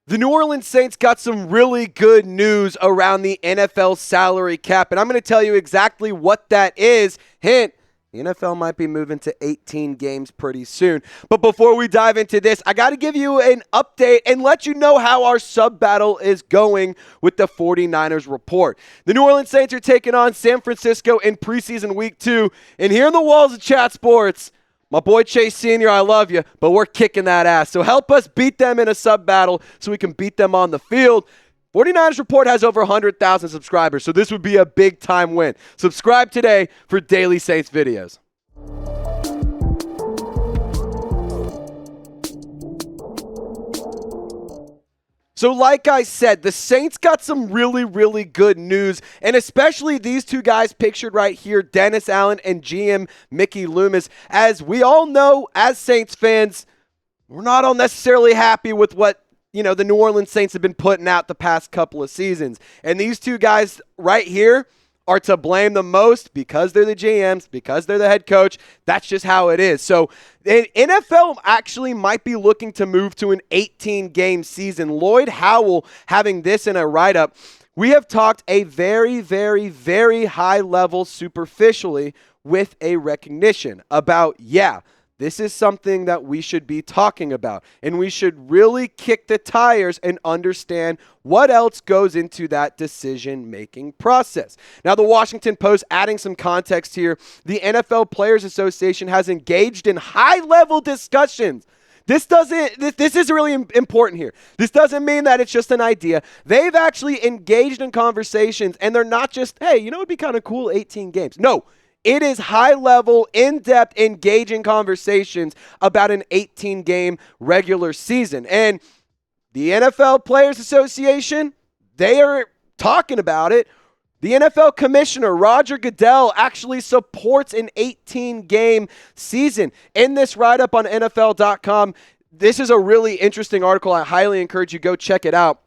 The New Orleans Saints got some really good news around the NFL salary cap, and I'm going to tell you exactly what that is. Hint, the NFL might be moving to 18 games pretty soon. But before we dive into this, I got to give you an update and let you know how our sub battle is going with the 49ers report. The New Orleans Saints are taking on San Francisco in preseason week 2, and here in the walls of Chat Sports, my boy Chase Sr., I love you, but we're kicking that ass. So help us beat them in a sub battle so we can beat them on the field. 49ers Report has over 100,000 subscribers, so this would be a big-time win. Subscribe today for daily Saints videos. So like I said, the Saints got some really, really good news, and especially these two guys pictured right here, Dennis Allen and GM Mickey Loomis. As we all know, as Saints fans, we're not all necessarily happy with what the New Orleans Saints have been putting out the past couple of seasons. And these two guys right here are to blame the most because they're the GMs, because they're the head coach. That's just how it is. So the NFL actually might be looking to move to an 18-game season. Lloyd Howell having this in a write-up. We have talked a very, very, very high level superficially with a recognition about, this is something that we should be talking about, and we should really kick the tires and understand what else goes into that decision-making process. Now, the Washington Post, adding some context here, the NFL Players Association has engaged in high-level discussions. This is really important here. This doesn't mean that it's just an idea. They've actually engaged in conversations, and they're not just, hey, it'd be kind of cool, 18 games. No. It is high-level, in-depth, engaging conversations about an 18-game regular season. And the NFL Players Association, they are talking about it. The NFL Commissioner, Roger Goodell, actually supports an 18-game season. In this write-up on NFL.com, this is a really interesting article. I highly encourage you go check it out.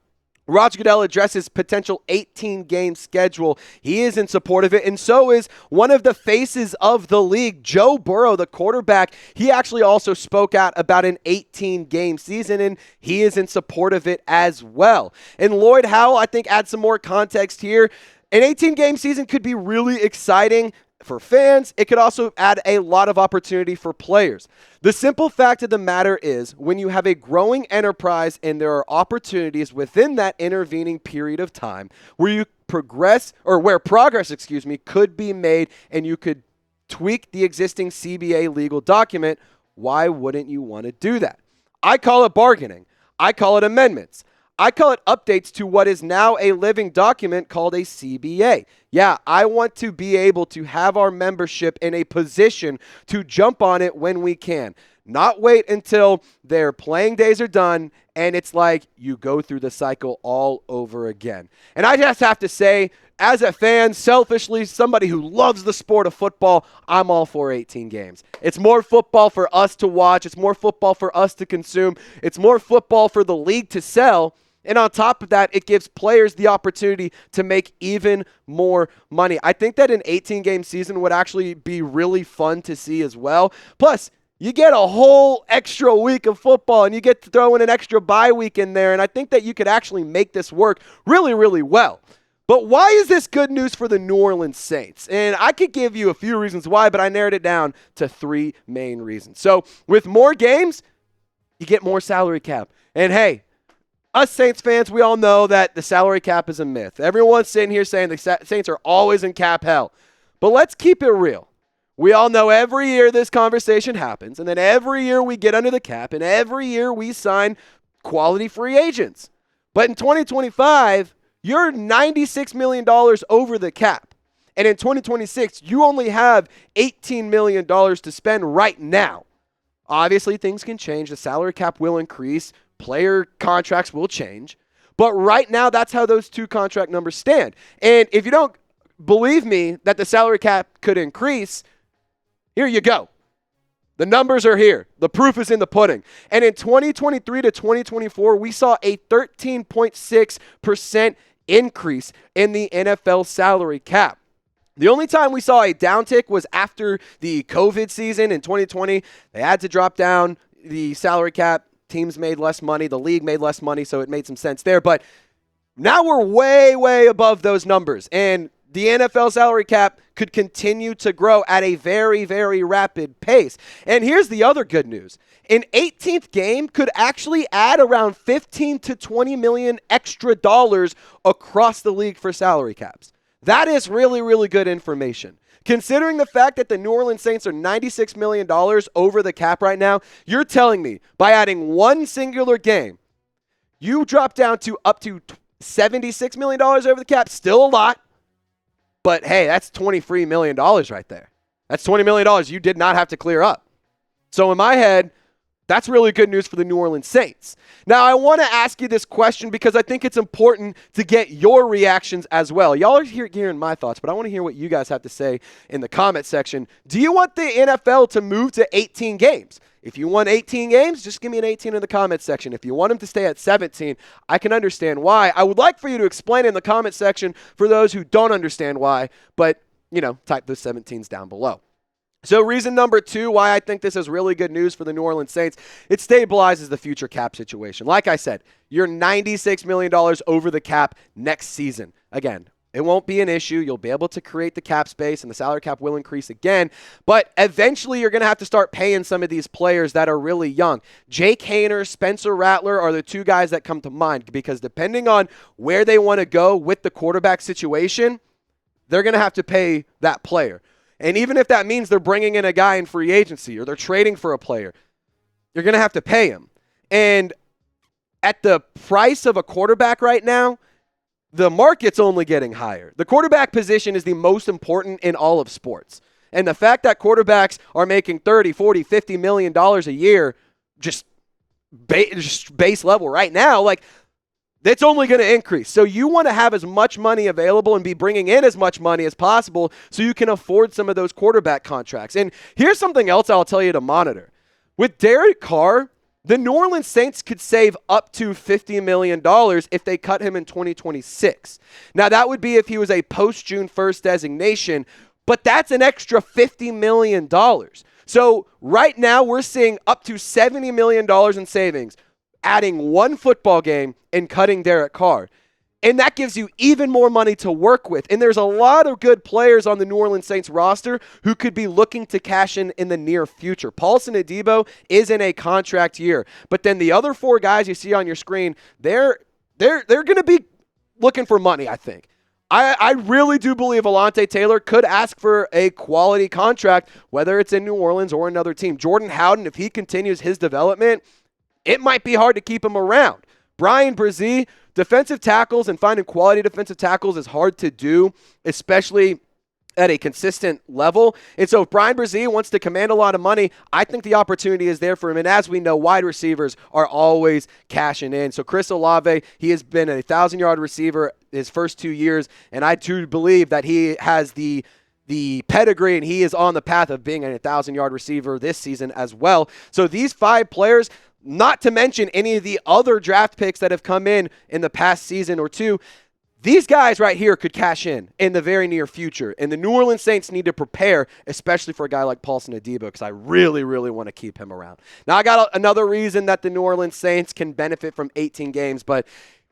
Roger Goodell addresses potential 18-game schedule. He is in support of it, and so is one of the faces of the league, Joe Burrow, the quarterback. He actually also spoke out about an 18-game season, and he is in support of it as well. And Lloyd Howell, I think, adds some more context here. An 18-game season could be really exciting for fans. It could also add a lot of opportunity for players. The simple fact of the matter is, when you have a growing enterprise and there are opportunities within that intervening period of time where you progress could be made and you could tweak the existing CBA legal document, why wouldn't you want to do that? I call it bargaining. I call it amendments. I call it updates to what is now a living document called a CBA. Yeah, I want to be able to have our membership in a position to jump on it when we can. Not wait until their playing days are done and it's like you go through the cycle all over again. And I just have to say, as a fan, selfishly, somebody who loves the sport of football, I'm all for 18 games. It's more football for us to watch. It's more football for us to consume. It's more football for the league to sell. And on top of that, it gives players the opportunity to make even more money. I think that an 18-game season would actually be really fun to see as well. Plus, you get a whole extra week of football, and you get to throw in an extra bye week in there, and I think that you could actually make this work really, really well. But why is this good news for the New Orleans Saints? And I could give you a few reasons why, but I narrowed it down to 3 main reasons. So with more games, you get more salary cap. And hey, us Saints fans, we all know that the salary cap is a myth. Everyone's sitting here saying the Saints are always in cap hell. But let's keep it real. We all know every year this conversation happens, and then every year we get under the cap, and every year we sign quality free agents. But in 2025, you're $96 million over the cap. And in 2026, you only have $18 million to spend right now. Obviously, things can change. The salary cap will increase. Player contracts will change. But right now, that's how those two contract numbers stand. And if you don't believe me that the salary cap could increase, here you go. The numbers are here. The proof is in the pudding. And in 2023 to 2024, we saw a 13.6% increase in the NFL salary cap. The only time we saw a downtick was after the COVID season in 2020. They had to drop down the salary cap teams made less money, the league made less money, so it made some sense there. But now we're way, way above those numbers, and the NFL salary cap could continue to grow at a very, very rapid pace. And here's the other good news. An 18th game could actually add around 15 to 20 million extra dollars across the league for salary caps. That is really, really good information. Considering the fact that the New Orleans Saints are $96 million over the cap right now, you're telling me by adding one singular game, you drop down to up to $76 million over the cap. Still a lot. But, hey, that's $23 million right there. That's $20 million you did not have to clear up. So, in my head, that's really good news for the New Orleans Saints. Now, I want to ask you this question because I think it's important to get your reactions as well. Y'all are hearing my thoughts, but I want to hear what you guys have to say in the comment section. Do you want the NFL to move to 18 games? If you want 18 games, just give me an 18 in the comment section. If you want them to stay at 17, I can understand why. I would like for you to explain in the comment section for those who don't understand why, but, type those 17s down below. So reason number 2 why I think this is really good news for the New Orleans Saints, it stabilizes the future cap situation. Like I said, you're $96 million over the cap next season. Again, it won't be an issue. You'll be able to create the cap space, and the salary cap will increase again. But eventually, you're going to have to start paying some of these players that are really young. Jake Haener, Spencer Rattler are the 2 guys that come to mind because depending on where they want to go with the quarterback situation, they're going to have to pay that player. And even if that means they're bringing in a guy in free agency or they're trading for a player, you're going to have to pay him. And at the price of a quarterback right now, the market's only getting higher. The quarterback position is the most important in all of sports. And the fact that quarterbacks are making $30, $40, $50 million a year, just base level right now, that's only going to increase. So you want to have as much money available and be bringing in as much money as possible so you can afford some of those quarterback contracts. And here's something else I'll tell you to monitor. With Derek Carr, the New Orleans Saints could save up to $50 million if they cut him in 2026. Now, that would be if he was a post-June 1st designation, but that's an extra $50 million. So right now, we're seeing up to $70 million in savings, adding one football game and cutting Derek Carr. And that gives you even more money to work with. And there's a lot of good players on the New Orleans Saints roster who could be looking to cash in the near future. Paulson Adebo is in a contract year. But then the other 4 guys you see on your screen, they're going to be looking for money, I think. I really do believe Alontae Taylor could ask for a quality contract, whether it's in New Orleans or another team. Jordan Howden, if he continues his development, it might be hard to keep him around. Bryan Bresee, defensive tackles and finding quality defensive tackles is hard to do, especially at a consistent level. And so if Bryan Bresee wants to command a lot of money, I think the opportunity is there for him. And as we know, wide receivers are always cashing in. So Chris Olave, he has been a 1,000-yard receiver his first 2 years, and I do believe that he has the pedigree, and he is on the path of being a 1,000-yard receiver this season as well. So these 5 players, not to mention any of the other draft picks that have come in the past season or 2, these guys right here could cash in the very near future. And the New Orleans Saints need to prepare, especially for a guy like Paulson Adebo, because I really, really want to keep him around. Now, I got another reason that the New Orleans Saints can benefit from 18 games, but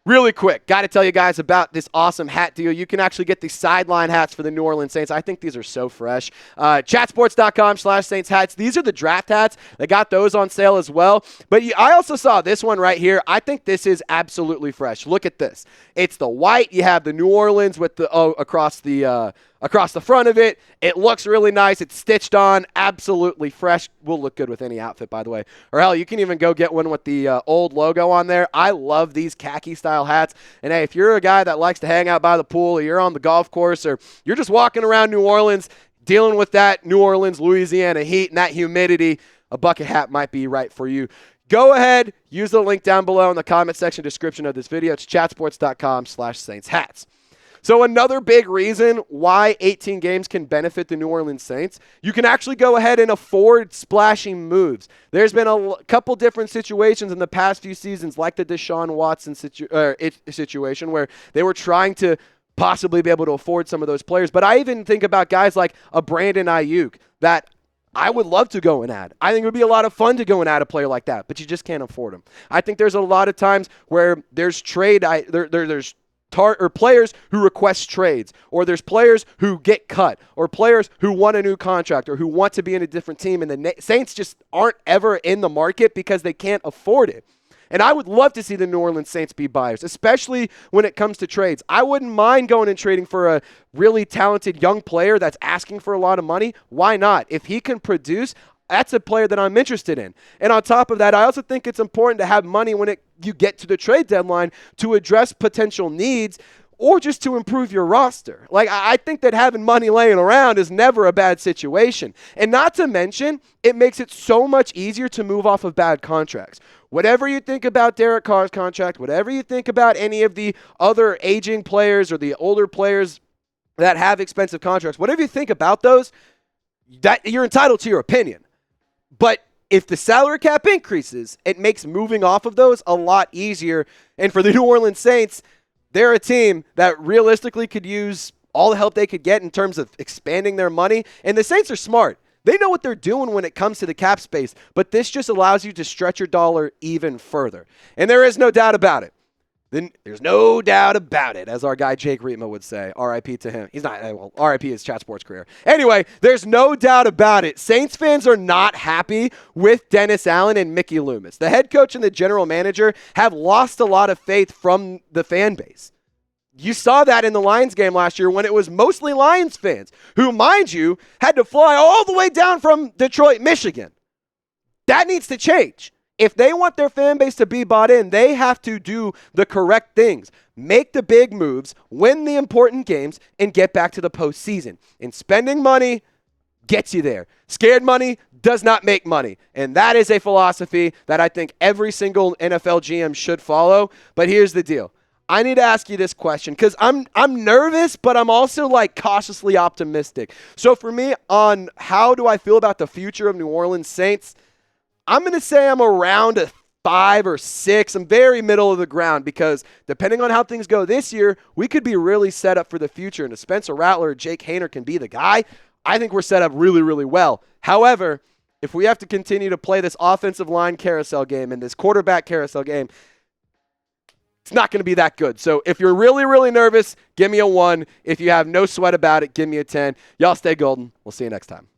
really quick, got to tell you guys about this awesome hat deal. You can actually get these sideline hats for the New Orleans Saints. I think these are so fresh. Chatsports.com/Saints hats. These are the draft hats. They got those on sale as well. But I also saw this one right here. I think this is absolutely fresh. Look at this. It's the white. You have the New Orleans with the across the front of it. It looks really nice. It's stitched on. Absolutely fresh. Will look good with any outfit, by the way. Or hell, you can even go get one with the old logo on there. I love these khaki-style hats. And hey, if you're a guy that likes to hang out by the pool, or you're on the golf course, or you're just walking around New Orleans dealing with that New Orleans, Louisiana heat and that humidity, a bucket hat might be right for you. Go ahead, use the link down below in the comment section description of this video. It's chatsports.com/Saints hats. So another big reason why 18 games can benefit the New Orleans Saints, you can actually go ahead and afford splashing moves. There's been a couple different situations in the past few seasons, like the Deshaun Watson situation, where they were trying to possibly be able to afford some of those players. But I even think about guys like a Brandon Ayuk that I would love to go and add. I think it would be a lot of fun to go and add a player like that, but you just can't afford him. I think there's a lot of times where there's there's players who request trades, or there's players who get cut, or players who want a new contract, or who want to be in a different team, and the Saints just aren't ever in the market because they can't afford it. And I would love to see the New Orleans Saints be buyers, especially when it comes to trades. I wouldn't mind going and trading for a really talented young player that's asking for a lot of money. Why not? If he can produce, that's a player that I'm interested in. And on top of that, I also think it's important to have money when you get to the trade deadline to address potential needs or just to improve your roster. Like, I think that having money laying around is never a bad situation. And not to mention, it makes it so much easier to move off of bad contracts. Whatever you think about Derek Carr's contract, whatever you think about any of the other aging players or the older players that have expensive contracts, whatever you think about those, that you're entitled to your opinion. But if the salary cap increases, it makes moving off of those a lot easier. And for the New Orleans Saints, they're a team that realistically could use all the help they could get in terms of expanding their money. And the Saints are smart. They know what they're doing when it comes to the cap space, but this just allows you to stretch your dollar even further. And there is no doubt about it. Then there's no doubt about it, as our guy Jake Rietma would say. R.I.P. to him. He's not, well, R.I.P. his chat sports career. Anyway, there's no doubt about it. Saints fans are not happy with Dennis Allen and Mickey Loomis. The head coach and the general manager have lost a lot of faith from the fan base. You saw that in the Lions game last year when it was mostly Lions fans who, mind you, had to fly all the way down from Detroit, Michigan. That needs to change. If they want their fan base to be bought in, they have to do the correct things. Make the big moves, win the important games, and get back to the postseason. And spending money gets you there. Scared money does not make money. And that is a philosophy that I think every single NFL GM should follow. But here's the deal. I need to ask you this question because I'm nervous, but I'm also like cautiously optimistic. So for me, on how do I feel about the future of New Orleans Saints, I'm going to say I'm around a 5 or 6. I'm very middle of the ground because depending on how things go this year, we could be really set up for the future. And if Spencer Rattler or Jake Haener can be the guy, I think we're set up really, really well. However, if we have to continue to play this offensive line carousel game and this quarterback carousel game, it's not going to be that good. So if you're really, really nervous, give me a 1. If you have no sweat about it, give me a 10. Y'all stay golden. We'll see you next time.